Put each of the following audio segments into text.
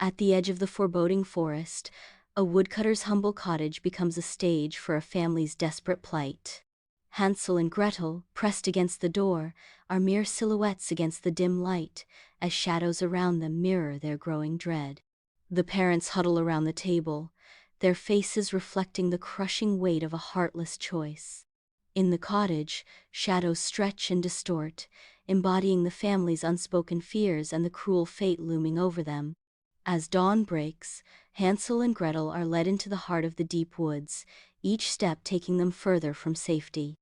At the edge of the foreboding forest, a woodcutter's humble cottage becomes a stage for a family's desperate plight. Hansel and Gretel, pressed against the door, are mere silhouettes against the dim light, as shadows around them mirror their growing dread. The parents huddle around the table, their faces reflecting the crushing weight of a heartless choice. In the cottage, shadows stretch and distort, embodying the family's unspoken fears and the cruel fate looming over them. As dawn breaks, Hansel and Gretel are led into the heart of the deep woods, each step taking them further from safety.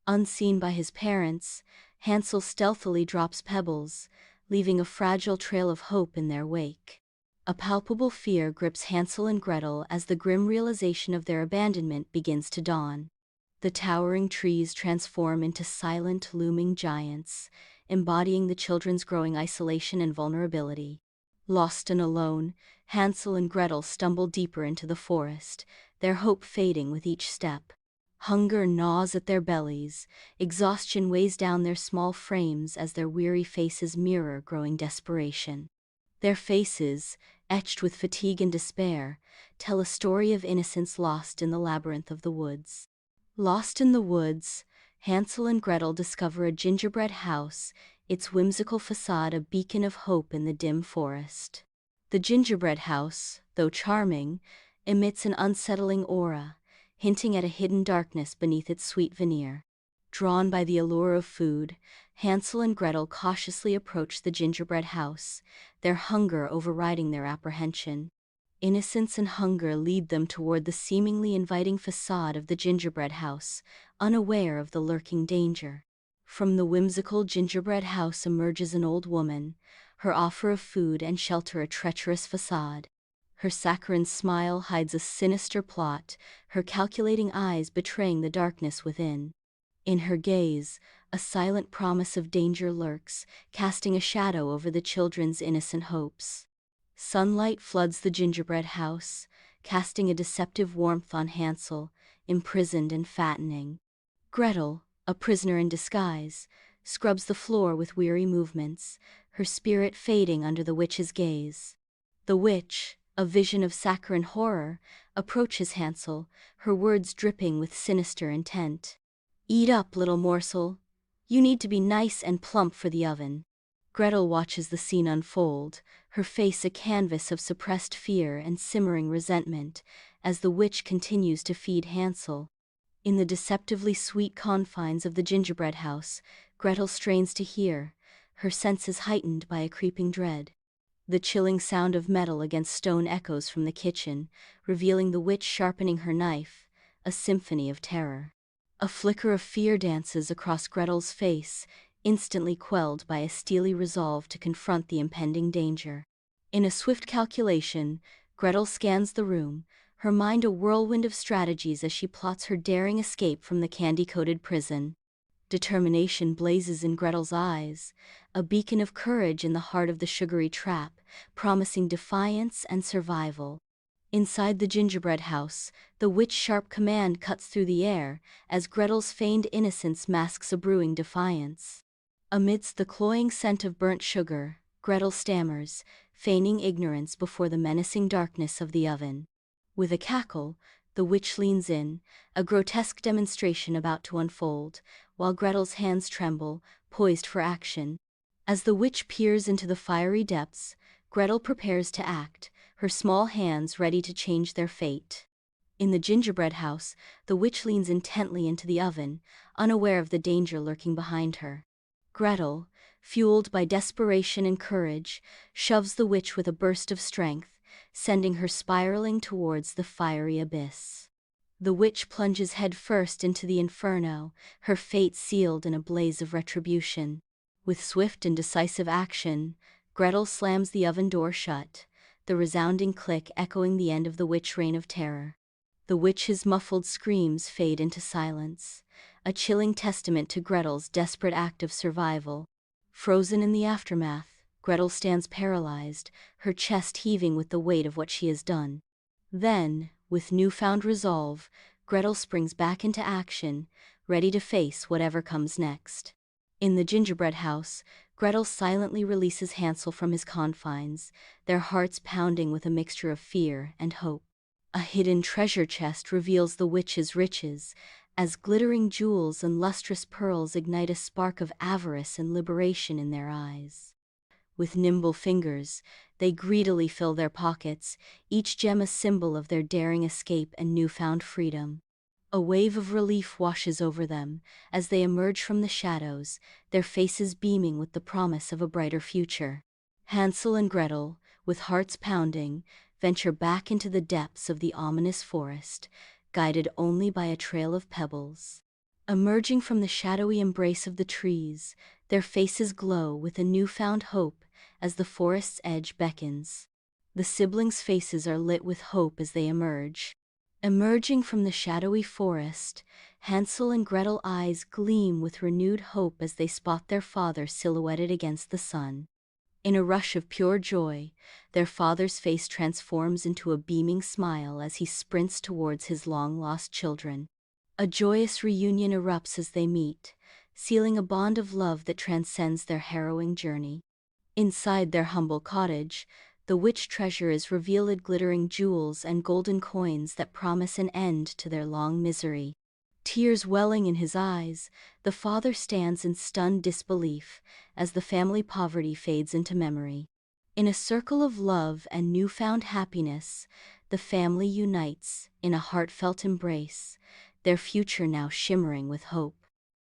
Unseen by his parents, Hansel stealthily drops pebbles, leaving a fragile trail of hope in their wake. A palpable fear grips Hansel and Gretel as the grim realization of their abandonment begins to dawn. The towering trees transform into silent, looming giants, embodying the children's growing isolation and vulnerability. Lost and alone, Hansel and Gretel stumble deeper into the forest, their hope fading with each step. Hunger gnaws at their bellies, exhaustion weighs down their small frames as their weary faces mirror growing desperation. Their faces, etched with fatigue and despair, tell a story of innocence lost in the labyrinth of the woods. Lost in the woods, Hansel and Gretel discover a gingerbread house, its whimsical facade a beacon of hope in the dim forest. The gingerbread house, though charming, emits an unsettling aura, hinting at a hidden darkness beneath its sweet veneer. Drawn by the allure of food, Hansel and Gretel cautiously approach the gingerbread house, their hunger overriding their apprehension. Innocence and hunger lead them toward the seemingly inviting facade of the gingerbread house, unaware of the lurking danger. From the whimsical gingerbread house emerges an old woman, her offer of food and shelter a treacherous facade. Her saccharine smile hides a sinister plot, her calculating eyes betraying the darkness within. In her gaze, a silent promise of danger lurks, casting a shadow over the children's innocent hopes. Sunlight floods the gingerbread house, casting a deceptive warmth on Hansel, imprisoned and fattening. Gretel, a prisoner in disguise, scrubs the floor with weary movements, her spirit fading under the witch's gaze. The witch, a vision of saccharine horror, approaches Hansel, her words dripping with sinister intent. "Eat up, little morsel. You need to be nice and plump for the oven." Gretel watches the scene unfold, her face a canvas of suppressed fear and simmering resentment, as the witch continues to feed Hansel. In the deceptively sweet confines of the gingerbread house, Gretel strains to hear, her senses heightened by a creeping dread. The chilling sound of metal against stone echoes from the kitchen, revealing the witch sharpening her knife, a symphony of terror. A flicker of fear dances across Gretel's face, instantly quelled by a steely resolve to confront the impending danger. In a swift calculation, Gretel scans the room, her mind a whirlwind of strategies as she plots her daring escape from the candy-coated prison. Determination blazes in Gretel's eyes, a beacon of courage in the heart of the sugary trap, promising defiance and survival. Inside the gingerbread house, the witch's sharp command cuts through the air, as Gretel's feigned innocence masks a brewing defiance. Amidst the cloying scent of burnt sugar, Gretel stammers, feigning ignorance before the menacing darkness of the oven. With a cackle, the witch leans in, a grotesque demonstration about to unfold, while Gretel's hands tremble, poised for action. As the witch peers into the fiery depths, Gretel prepares to act, her small hands ready to change their fate. In the gingerbread house, the witch leans intently into the oven, unaware of the danger lurking behind her. Gretel, fueled by desperation and courage, shoves the witch with a burst of strength, sending her spiraling towards the fiery abyss. The witch plunges headfirst into the inferno, her fate sealed in a blaze of retribution. With swift and decisive action, Gretel slams the oven door shut, the resounding click echoing the end of the witch reign of terror. The witch's muffled screams fade into silence, a chilling testament to Gretel's desperate act of survival. Frozen in the aftermath, Gretel stands paralyzed, her chest heaving with the weight of what she has done. Then, with newfound resolve, Gretel springs back into action, ready to face whatever comes next. In the gingerbread house, Gretel silently releases Hansel from his confines, their hearts pounding with a mixture of fear and hope. A hidden treasure chest reveals the witch's riches, as glittering jewels and lustrous pearls ignite a spark of avarice and liberation in their eyes. With nimble fingers, they greedily fill their pockets, each gem a symbol of their daring escape and newfound freedom. A wave of relief washes over them as they emerge from the shadows, their faces beaming with the promise of a brighter future. Hansel and Gretel, with hearts pounding, venture back into the depths of the ominous forest, guided only by a trail of pebbles. Emerging from the shadowy embrace of the trees, their faces glow with a newfound hope as the forest's edge beckons. The siblings' faces are lit with hope as they emerge. Emerging from the shadowy forest, Hansel and Gretel's eyes gleam with renewed hope as they spot their father silhouetted against the sun. In a rush of pure joy, their father's face transforms into a beaming smile as he sprints towards his long-lost children. A joyous reunion erupts as they meet, sealing a bond of love that transcends their harrowing journey. Inside their humble cottage, the witch treasure is revealed, glittering jewels and golden coins that promise an end to their long misery. Tears welling in his eyes, the father stands in stunned disbelief as the family poverty fades into memory. In a circle of love and newfound happiness, the family unites in a heartfelt embrace, their future now shimmering with hope.